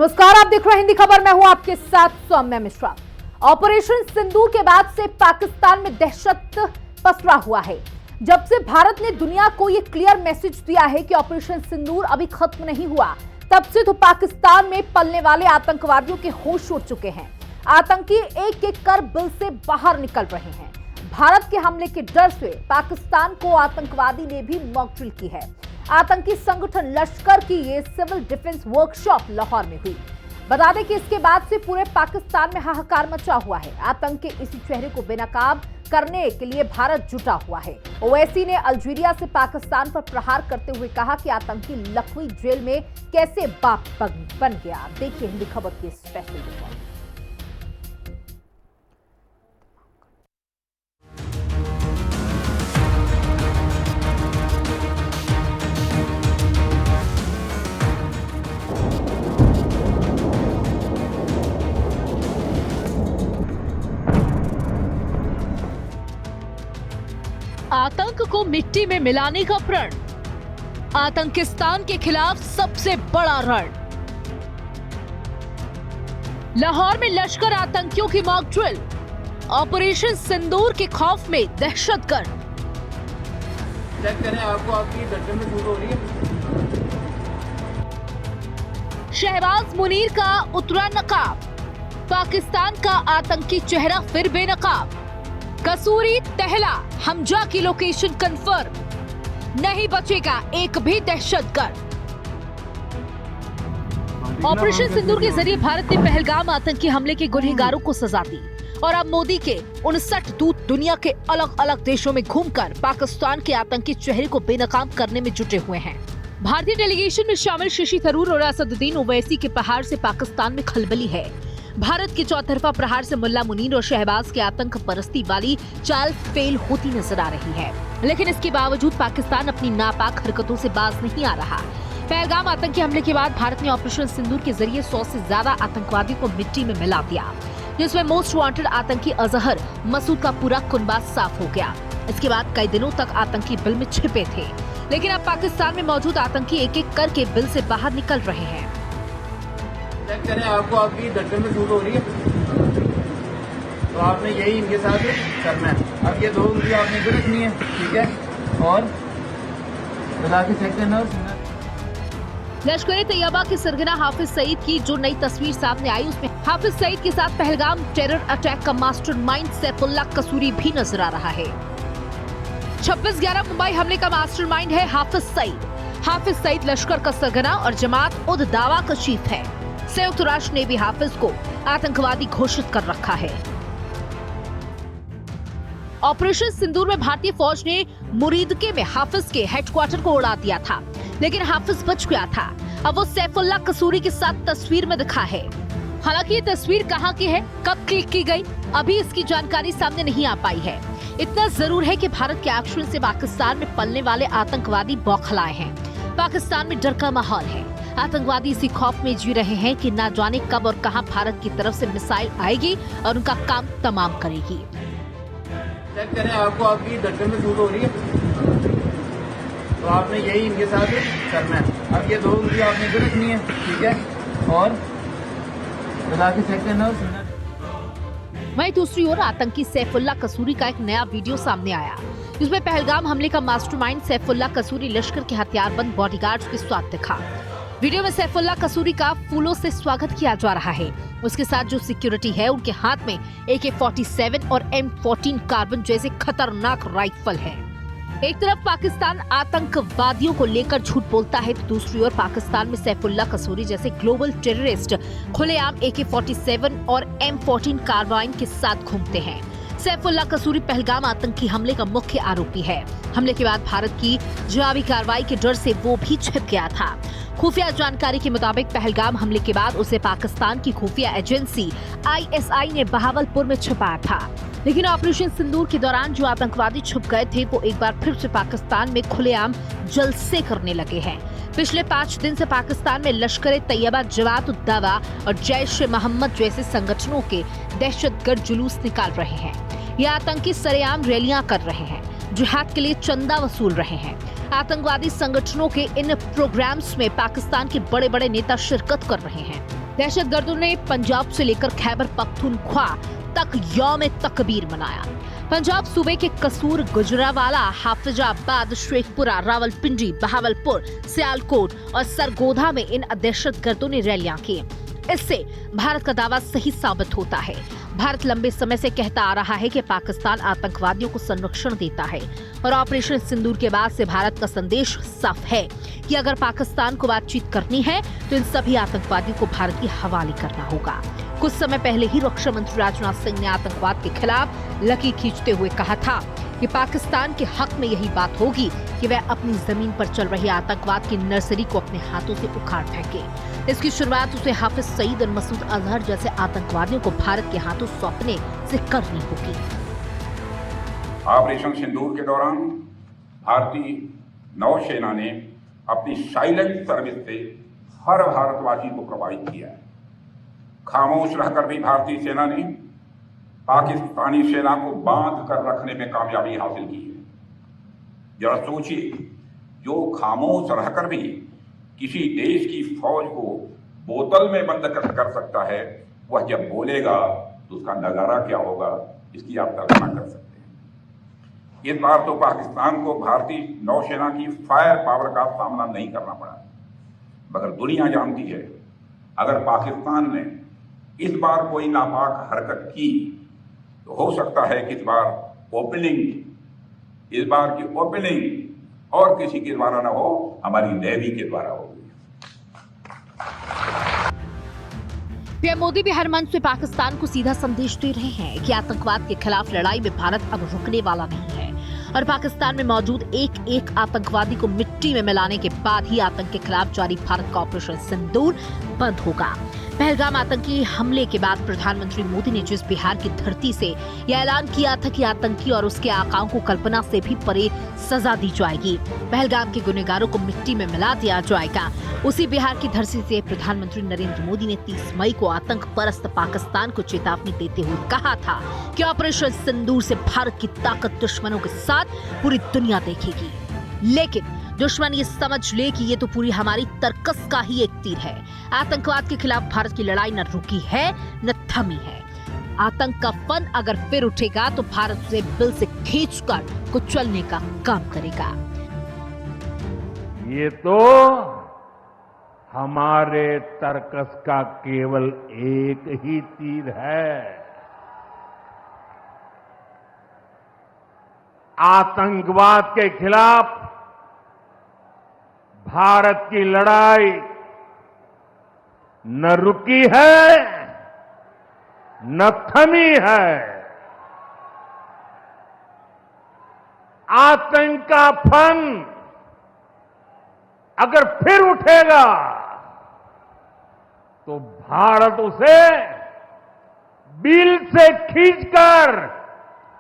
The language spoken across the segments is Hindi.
नमस्कार, आप देख रहे हैं हिंदी खबर। मैं हूं आपके साथ सौम्या मिश्रा। ऑपरेशन सिंदूर के बाद से पाकिस्तान में दहशत पसरा हुआ है। जब से भारत ने दुनिया को यह क्लियर मैसेज दिया है कि ऑपरेशन सिंदूर अभी खत्म नहीं हुआ, तब से तो पाकिस्तान में पलने वाले आतंकवादियों के होश उड़ चुके हैं। आतंकी एक एक कर बिल से बाहर निकल रहे हैं। भारत के हमले के डर से पाकिस्तान को आतंकवादी ने भी मॉकड्रिल की है। आतंकी संगठन लश्कर की ये सिविल डिफेंस वर्कशॉप लाहौर में हुई। बता दें कि इसके बाद से पूरे पाकिस्तान में हाहाकार मचा हुआ है। आतंक के इसी चेहरे को बेनकाब करने के लिए भारत जुटा हुआ है। ओवैसी ने अल्जीरिया से पाकिस्तान पर प्रहार करते हुए कहा कि आतंकी लखवी जेल में कैसे बाप बन गया। देखिए हिंदी खबर की स्पेशल रिपोर्ट। आतंक को मिट्टी में मिलाने का प्रण, आतंकिस्तान के खिलाफ सबसे बड़ा रण। लाहौर में लश्कर आतंकियों की मॉक ड्रिल, ऑपरेशन सिंदूर के खौफ में दहशतगर्द। चेक करें, आपको आपकी धड़कन में सूज हो रही है। शहबाज मुनीर का उतरा नकाब, पाकिस्तान का आतंकी चेहरा फिर बेनकाब। कसूरी तहला हमजा की लोकेशन कंफर्म, नहीं बचेगा एक भी दहशतगर्द। ऑपरेशन सिंदूर के जरिए भारत ने पहलगाम आतंकी हमले के गुनहगारों को सजा दी और अब मोदी के 59 दूत दुनिया के अलग अलग देशों में घूमकर पाकिस्तान के आतंकी चेहरे को बेनकाब करने में जुटे हुए हैं। भारतीय डेलीगेशन में शामिल शशि थरूर और असदुद्दीन ओवैसी के प्रहार से पाकिस्तान में खलबली है। भारत के चौतरफा प्रहार से मुल्ला मुनीर और शहबाज के आतंक परस्ती वाली चाल फेल होती नजर आ रही है, लेकिन इसके बावजूद पाकिस्तान अपनी नापाक हरकतों से बाज नहीं आ रहा। पहलगाम आतंकी हमले के बाद भारत ने ऑपरेशन सिंदूर के जरिए 100 से ज्यादा आतंकवादियों को मिट्टी में मिला दिया, जिसमें मोस्ट वांटेड आतंकी अजहर मसूद का पूरा कुनबा साफ हो गया। इसके बाद कई दिनों तक आतंकी बिल में छिपे थे, लेकिन अब पाकिस्तान में मौजूद आतंकी एक एक करके बिल से बाहर निकल रहे हैं। चेक करें, आपको आपकी धड़कन में सूज हो रही है, तो आपने यही इनके साथ करना है। अब ये 2 उंगली आपने इधर रखनी है, ठीक है, और बता के चेक करना। लश्कर तैयबा के सरगना हाफिज सईद की जो नई तस्वीर सामने आई, उसमें हाफिज सईद के साथ पहलगाम टेरर अटैक का मास्टरमाइंड सैफुल्लाह कसूरी भी नजर आ रहा है। 26/11 मुंबई हमले का मास्टरमाइंड है हाफिज सईद। हाफिज सईद लश्कर का सरगना और जमात उद दावा का चीफ है। संयुक्त राष्ट्र ने भी हाफिज को आतंकवादी घोषित कर रखा है। ऑपरेशन सिंदूर में भारतीय फौज ने मुरीदके में हाफिज के हेडक्वार्टर को उड़ा दिया था, लेकिन हाफिज बच गया था। अब वो सैफुल्लाह कसूरी के साथ तस्वीर में दिखा है। हालांकि ये तस्वीर कहां की है, कब क्लिक की गई, अभी इसकी जानकारी सामने नहीं आ पाई है। इतना जरूर है कि भारत के एक्शन से पाकिस्तान में पलने वाले आतंकवादी बौखलाए हैं। पाकिस्तान में डर का माहौल है। आतंकवादी इसी खौफ में जी रहे हैं कि ना जाने कब और कहां भारत की तरफ से मिसाइल आएगी और उनका काम तमाम करेगी। चेक करें, आपको आपकी धड़कन में सूज हो रही है, तो आपने यही इनके साथ करना है। अब ये 2 उंगली आपने इधर रखनी है, ठीक है, और बता के चेक करना। वहीं दूसरी ओर आतंकी सैफुल्लाह कसूरी का एक नया वीडियो सामने आया, जिसमें पहलगाम हमले का मास्टरमाइंड सैफुल्लाह कसूरी लश्कर के हथियारबंद बॉडीगार्ड्स के साथ दिखा। वीडियो में सैफुल्लाह कसूरी का फूलों से स्वागत किया जा रहा है। उसके साथ जो सिक्योरिटी है, उनके हाथ में AK-47 और M14 कार्बन जैसे खतरनाक राइफल है। एक तरफ पाकिस्तान आतंकवादियों को लेकर झूठ बोलता है, तो दूसरी ओर पाकिस्तान में सैफुल्लाह कसूरी जैसे ग्लोबल टेररिस्ट खुलेआम AK-47 और M14 कार्बाइन के साथ घूमते हैं। सैफुल्लाह कसूरी पहलगाम आतंकी हमले का मुख्य आरोपी है। हमले के बाद भारत की जवाबी कार्रवाई के डर से वो भी छिप गया था। खुफिया जानकारी के मुताबिक पहलगाम हमले के बाद उसे पाकिस्तान की खुफिया एजेंसी ISI ने बहावलपुर में छिपाया था, लेकिन ऑपरेशन सिंदूर के दौरान जो आतंकवादी छुप गए थे, वो एक बार फिर से पाकिस्तान में खुलेआम जलसे करने लगे हैं। पिछले 5 दिन से पाकिस्तान में लश्कर तैयबा, जमात उद दावा और जैश ए मोहम्मद जैसे संगठनों के दहशतगर्द जुलूस निकाल रहे हैं। ये आतंकी सरेआम रैलियां कर रहे हैं, जिहाद के लिए चंदा वसूल रहे हैं। आतंकवादी संगठनों के इन प्रोग्राम्स में पाकिस्तान के बड़े बड़े नेता शिरकत कर रहे हैं। दहशतगर्दों ने पंजाब से लेकर खैबर पख्तूनख्वा तक यौम तकबीर मनाया। पंजाब सूबे के कसूर, गुजरावाला, हाफिजाबाद, शेखपुरा, रावलपिंडी, बहावलपुर, सियालकोट और सरगोधा में इन दहशतगर्दों ने रैलियां की। इससे भारत का दावा सही साबित होता है। भारत लंबे समय से कहता आ रहा है कि पाकिस्तान आतंकवादियों को संरक्षण देता है और ऑपरेशन सिंदूर के बाद से भारत का संदेश साफ है कि अगर पाकिस्तान को बातचीत करनी है तो इन सभी आतंकवादियों को भारत के हवाले करना होगा। कुछ समय पहले ही रक्षा मंत्री राजनाथ सिंह ने आतंकवाद के खिलाफ लकीर खींचते हुए कहा था कि पाकिस्तान के हक में यही बात होगी कि वह अपनी जमीन पर चल रही आतंकवाद की नर्सरी को अपने हाथों से उखाड़ फेंके। इसकी शुरुआत उसे हाफिज सईद और मसूद अजहर जैसे आतंकवादियों को भारत के हाथों सौंपने से करनी होगी। ऑपरेशन सिंदूर के दौरान भारतीय नौसेना ने अपनी साइलेंट सर्विस से हर भारतवासी को प्रभावित किया है। खामोश रहकर भी भारतीय सेना ने पाकिस्तानी सेना को बांध कर रखने में कामयाबी हासिल की है। जरा सोचिए, जो खामोश रहकर भी किसी देश की फौज को बोतल में बंद कर सकता है, वह जब बोलेगा तो उसका नजारा क्या होगा, इसकी आप कल्पना कर सकते हैं। इस बार तो पाकिस्तान को भारतीय नौसेना की फायर पावर का सामना नहीं करना पड़ा, मगर दुनिया जानती है अगर पाकिस्तान ने इस बार कोई नापाक हरकत की तो हो सकता है कि इस बार की ओपनिंग और किसी के द्वारा ना हो, हमारी नेवी के द्वारा होगी। पीएम मोदी भी हर मंच से पाकिस्तान को सीधा संदेश दे रहे हैं कि आतंकवाद के खिलाफ लड़ाई में भारत अब रुकने वाला नहीं है और पाकिस्तान में मौजूद एक एक आतंकवादी को मिट्टी में मिलाने के बाद ही आतंक के खिलाफ जारी भारत का ऑपरेशन सिंदूर बंद होगा। पहलगाम आतंकी हमले के बाद प्रधानमंत्री मोदी ने जिस बिहार की धरती से यह ऐलान किया था कि आतंकी और उसके आकाओं को कल्पना से भी परे सजा दी जाएगी, पहलगाम के गुनहगारों को मिट्टी में मिला दिया जाएगा, उसी बिहार की धरती से प्रधानमंत्री नरेंद्र मोदी ने 30 मई को आतंक परस्त पाकिस्तान को चेतावनी देते हुए कहा था कि ऑपरेशन सिंदूर से भारत की ताकत दुश्मनों के साथ पूरी दुनिया देखेगी। लेकिन दुश्मन ये समझ ले कि ये तो पूरी हमारी तरकस का ही एक तीर है। आतंकवाद के खिलाफ भारत की लड़ाई न रुकी है न थमी है। आतंक का फन अगर फिर उठेगा तो भारत उसे बिल से खींचकर कुचलने का काम करेगा। ये तो हमारे तरकस का केवल एक ही तीर है। आतंकवाद के खिलाफ भारत की लड़ाई न रुकी है न थमी है। आतंक का फन अगर फिर उठेगा तो भारत उसे बिल से खींचकर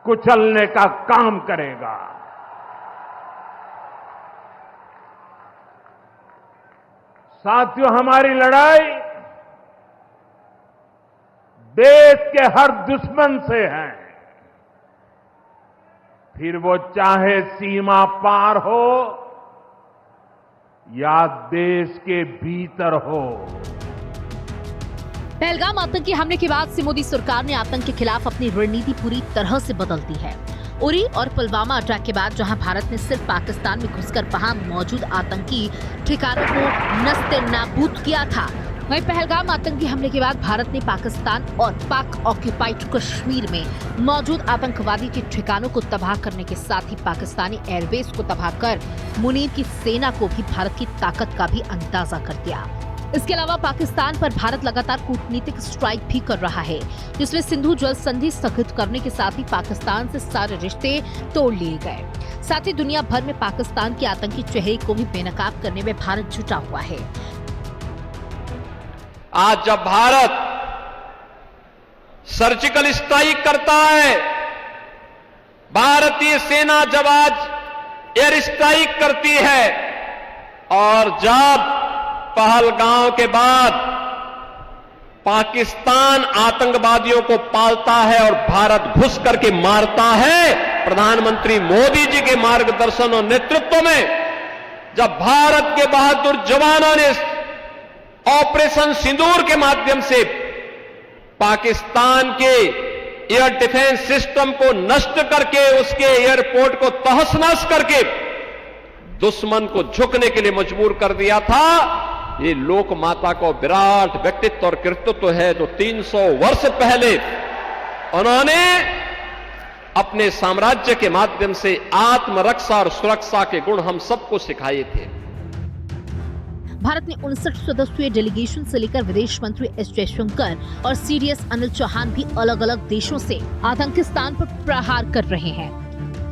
कुचलने का काम करेगा। साथियों, हमारी लड़ाई देश के हर दुश्मन से है, फिर वो चाहे सीमा पार हो या देश के भीतर हो। पहलगाम आतंकी हमले के बाद से मोदी सरकार ने आतंक के खिलाफ अपनी रणनीति पूरी तरह से बदल दी है। उरी और पुलवामा अटैक के बाद जहां भारत ने सिर्फ पाकिस्तान में घुसकर वहां मौजूद आतंकी ठिकानों को नस्ते नाबूद किया था, वहीं पहलगाम आतंकी हमले के बाद भारत ने पाकिस्तान और पाक ऑक्यूपाइड कश्मीर में मौजूद आतंकवादी के ठिकानों को तबाह करने के साथ ही पाकिस्तानी एयरबेस को तबाह कर मुनीर की सेना को भी भारत की ताकत का भी अंदाजा कर दिया। इसके अलावा पाकिस्तान पर भारत लगातार कूटनीतिक स्ट्राइक भी कर रहा है, जिसमें सिंधु जल संधि स्थगित करने के साथ ही पाकिस्तान से सारे रिश्ते तोड़ लिए गए। साथ ही दुनिया भर में पाकिस्तान के आतंकी चेहरे को भी बेनकाब करने में भारत जुटा हुआ है। आज जब भारत सर्जिकल स्ट्राइक करता है, भारतीय सेना जब आज एयर स्ट्राइक करती है और जब पहलगाम के बाद पाकिस्तान आतंकवादियों को पालता है और भारत घुस करके मारता है, प्रधानमंत्री मोदी जी के मार्गदर्शन और नेतृत्व में जब भारत के बहादुर जवानों ने ऑपरेशन सिंदूर के माध्यम से पाकिस्तान के एयर डिफेंस सिस्टम को नष्ट करके उसके एयरपोर्ट को तहस-नहस करके दुश्मन को झुकने के लिए मजबूर कर दिया था। ये लोक माता को विराट व्यक्तित्व और कृतित्व है जो 300 वर्ष पहले उन्होंने अपने साम्राज्य के माध्यम से आत्मरक्षा और सुरक्षा के गुण हम सबको सिखाए थे। भारत ने 59 सदस्यीय डेलीगेशन से लेकर विदेश मंत्री एस जयशंकर और सीडीएस अनिल चौहान भी अलग अलग देशों से आतंकिस्तान पर प्रहार कर रहे हैं।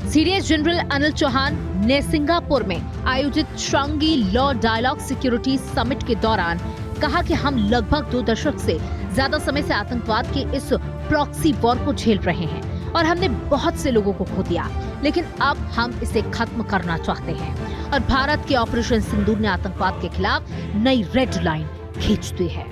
सीडीएस जनरल अनिल चौहान ने सिंगापुर में आयोजित शांगी लॉ डायलॉग सिक्योरिटी समिट के दौरान कहा कि हम लगभग 2 दशक से ज्यादा समय से आतंकवाद के इस प्रॉक्सी वॉर को झेल रहे हैं और हमने बहुत से लोगों को खो दिया, लेकिन अब हम इसे खत्म करना चाहते हैं और भारत के ऑपरेशन सिंदूर ने आतंकवाद के खिलाफ नई रेड लाइन खींच दी है।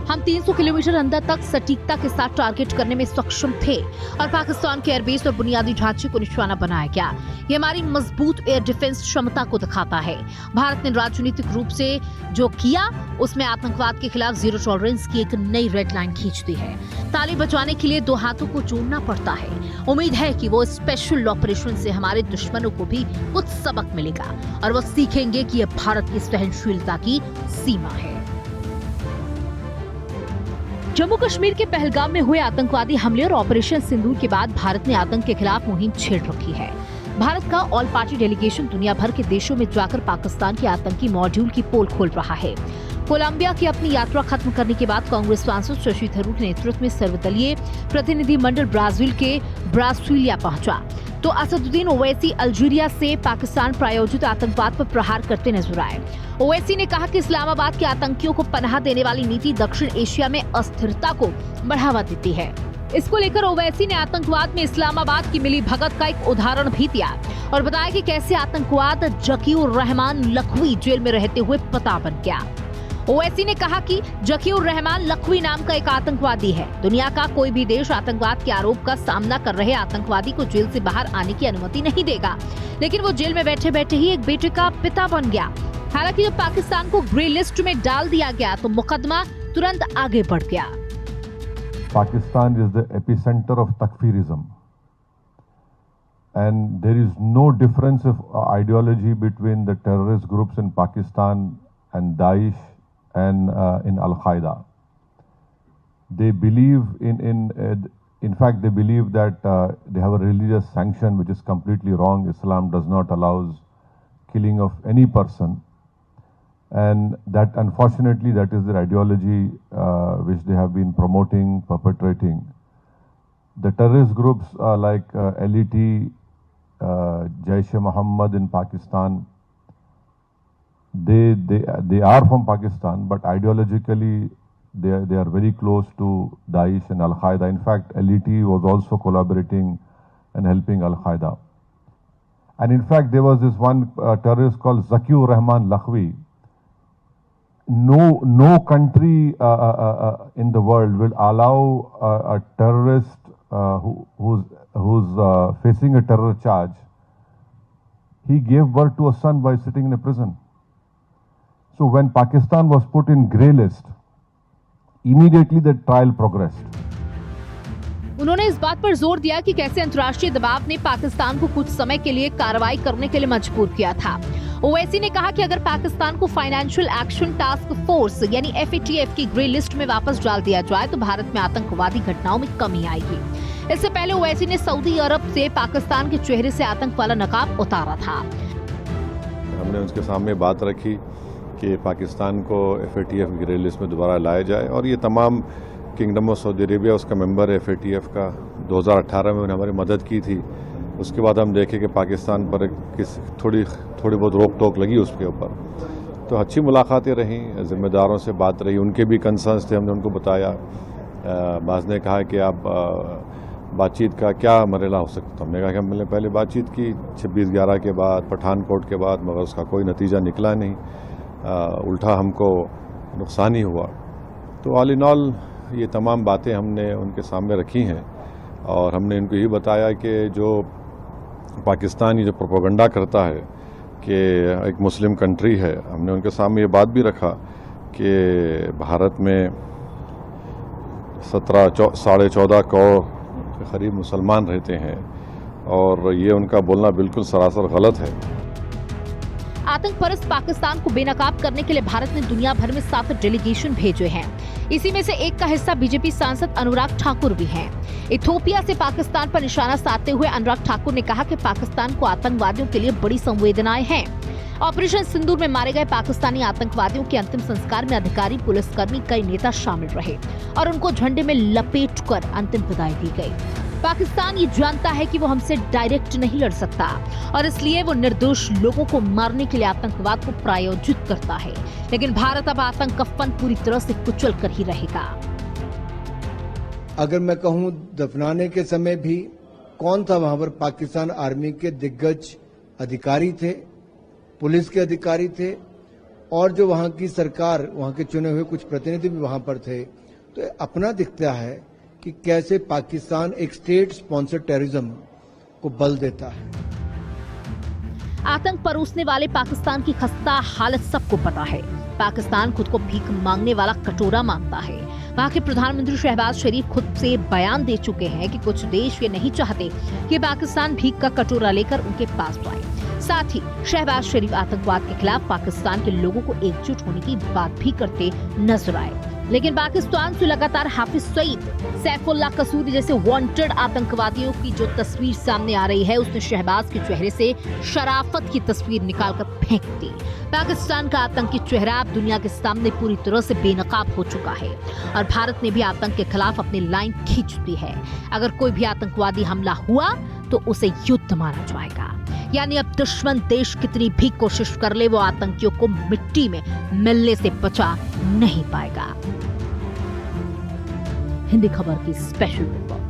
हम 300 किलोमीटर अंदर तक सटीकता के साथ टारगेट करने में सक्षम थे और पाकिस्तान के एयरबेस और बुनियादी ढांचे को निशाना बनाया गया। ये हमारी मजबूत एयर डिफेंस क्षमता को दिखाता है। भारत ने राजनीतिक रूप से जो किया उसमें आतंकवाद के खिलाफ जीरो टॉलरेंस की एक नई रेड लाइन खींच दी है। ताली बजाने के लिए 2 हाथों को जोड़ना पड़ता है। उम्मीद है कि वो स्पेशल ऑपरेशन से हमारे दुश्मनों को भी कुछ सबक मिलेगा और वो सीखेंगे कि यह भारत की सहनशीलता की सीमा है। जम्मू कश्मीर के पहलगाम में हुए आतंकवादी हमले और ऑपरेशन सिंदूर के बाद भारत ने आतंक के खिलाफ मुहिम छेड़ रखी है। भारत का ऑल पार्टी डेलीगेशन दुनिया भर के देशों में जाकर पाकिस्तान के आतंकी मॉड्यूल की पोल खोल रहा है। कोलंबिया की अपनी यात्रा खत्म करने के बाद कांग्रेस सांसद शशि थरूर के नेतृत्व में सर्वदलीय प्रतिनिधिमंडल ब्राजील के ब्रासिलिया पहुंचा तो असदुद्दीन ओवैसी अल्जीरिया से पाकिस्तान प्रायोजित आतंकवाद पर प्रहार करते नजर आए। ओवैसी ने कहा कि इस्लामाबाद के आतंकियों को पनाह देने वाली नीति दक्षिण एशिया में अस्थिरता को बढ़ावा देती है। इसको लेकर ओवैसी ने आतंकवाद में इस्लामाबाद की मिली भगत का एक उदाहरण भी दिया और बताया कि कैसे आतंकवाद जकीउर रहमान लखवी जेल में रहते हुए पता बन गया। ओवैसी ने कहा कि जकीउर रहमान लखवी नाम का एक आतंकवादी है। दुनिया का कोई भी देश आतंकवाद के आरोप का सामना कर रहे आतंकवादी को जेल से बाहर आने की अनुमति नहीं देगा, लेकिन वो जेल में बैठे बैठे ही एक बेटे का पिता बन गया। हालांकि जब पाकिस्तान को ग्रे लिस्ट में डाल दिया गया तो मुकदमा तुरंत आगे बढ़ गया। Pakistan is the epicenter of Takfirism, and there is no difference of ideology between the terrorist groups in Pakistan and Daesh and in Al-Qaeda. They believe in fact, they believe that they have a religious sanction, which is completely wrong. Islam does not allow killing of any person. And that, unfortunately, that is their ideology which they have been promoting, perpetrating. The terrorist groups like LET, Jaish-e-Mohammed in Pakistan, they are from Pakistan, but ideologically they are very close to Daesh and Al-Qaeda. In fact, LET was also collaborating and helping Al-Qaeda. And in fact, there was this one terrorist called Zakiur Rahman Lakhvi. No country in the world will allow a terrorist who's facing a terror charge. He gave birth to a son by sitting in a prison. So when Pakistan was put in grey list, immediately the trial progressed. उन्होंने इस बात पर जोर दिया कि कैसे अंतर्राष्ट्रीय दबाव ने पाकिस्तान को कुछ समय के लिए कार्रवाई करने के लिए मजबूर किया था। ओवैसी ने कहा कि अगर पाकिस्तान को फाइनेंशियल एक्शन टास्क फोर्स यानी FATF की ग्रे लिस्ट में वापस डाल दिया जाए तो भारत में आतंकवादी घटनाओं में कमी आएगी। इससे पहले ओवैसी ने सऊदी अरब से पाकिस्तान के चेहरे से आतंक वाला नकाब उतारा था। हमने उसके सामने बात रखी कि पाकिस्तान को FATF की ग्रे लिस्ट में दोबारा लाया जाए, और ये तमाम किंगडम ऑफ सऊदी अरेबिया उसका मेंबर है FATF का। 2018 में उन्होंने हमारी मदद की थी। उसके बाद हम देखें कि पाकिस्तान पर थोड़ी बहुत रोक टोक लगी उसके ऊपर, तो अच्छी मुलाकातें रहीं, जिम्मेदारों से बात रही, उनके भी कंसर्न्स थे, हमने उनको बताया। बाज़ ने कहा कि आप बातचीत का क्या मरहला हो सकता, हमने कहा कि हमने पहले बातचीत की 26/11 के बाद, पठानकोट के बाद, मगर उसका कोई नतीजा निकला नहीं, उल्टा हमको नुकसान ही हुआ। तो ऑल इन ऑल ये तमाम बातें हमने उनके सामने रखी हैं और हमने इनको ये बताया कि जो पाकिस्तान ये जो प्रोपेगेंडा करता है कि एक मुस्लिम कंट्री है, हमने उनके सामने ये बात भी रखा कि भारत में 14.5 करोड़ के करीब मुसलमान रहते हैं और ये उनका बोलना बिल्कुल सरासर गलत है। आतंक परस्त पाकिस्तान को बेनकाब करने के लिए भारत ने दुनिया भर में 7 डेलीगेशन भेजे हैं। इसी में से एक का हिस्सा बीजेपी सांसद अनुराग ठाकुर भी हैं। इथोपिया से पाकिस्तान पर निशाना साधते हुए अनुराग ठाकुर ने कहा कि पाकिस्तान को आतंकवादियों के लिए बड़ी संवेदनाएं हैं। ऑपरेशन सिंदूर में मारे गए पाकिस्तानी आतंकवादियों के अंतिम संस्कार में अधिकारी, पुलिसकर्मी, कई नेता शामिल रहे और उनको झंडे में लपेटकर अंतिम विदाई दी गई। पाकिस्तान ये जानता है कि वो हमसे डायरेक्ट नहीं लड़ सकता और इसलिए वो निर्दोष लोगों को मारने के लिए आतंकवाद को प्रायोजित करता है। लेकिन भारत अब आतंक का फन पूरी तरह से कुचल कर ही रहेगा। अगर मैं कहूं दफनाने के समय भी कौन था वहां पर, पाकिस्तान आर्मी के दिग्गज अधिकारी थे, पुलिस के अधिकारी थे और जो वहां की सरकार, वहां के चुने हुए कुछ प्रतिनिधि भी वहां पर थे। तो अपना दिखता है कि कैसे पाकिस्तान एक स्टेट स्पॉन्सर्ड टेररिज्म को बल देता है। आतंक परोसने वाले पाकिस्तान की खस्ता हालत सबको पता है। पाकिस्तान खुद को भीख मांगने वाला कटोरा मानता है। वहां के प्रधानमंत्री शहबाज शरीफ खुद से बयान दे चुके हैं कि कुछ देश ये नहीं चाहते कि पाकिस्तान भीख का कटोरा लेकर उनके पास आए। साथ ही शहबाज शरीफ आतंकवाद के खिलाफ पाकिस्तान के लोगों को एकजुट होने की बात भी करते नजर आए। लेकिन पाकिस्तान से लगातार हाफिज सईद, सैफुल्लाह कसूरी जैसे वांटेड आतंकवादियों की जो तस्वीर सामने आ रही है, उसने शहबाज के चेहरे से शराफत की तस्वीर निकालकर फेंक दी। पाकिस्तान का आतंकी चेहरा अब दुनिया के सामने पूरी तरह से बेनकाब हो चुका है और भारत ने भी आतंक के खिलाफ अपनी लाइन खींच दी है। अगर कोई भी आतंकवादी हमला हुआ तो उसे युद्ध माना जाएगा। यानी अब दुश्मन देश कितनी भी कोशिश कर ले, वो आतंकियों को मिट्टी में मिलने से बचा नहीं पाएगा। हिंदी खबर की स्पेशल रिपोर्ट।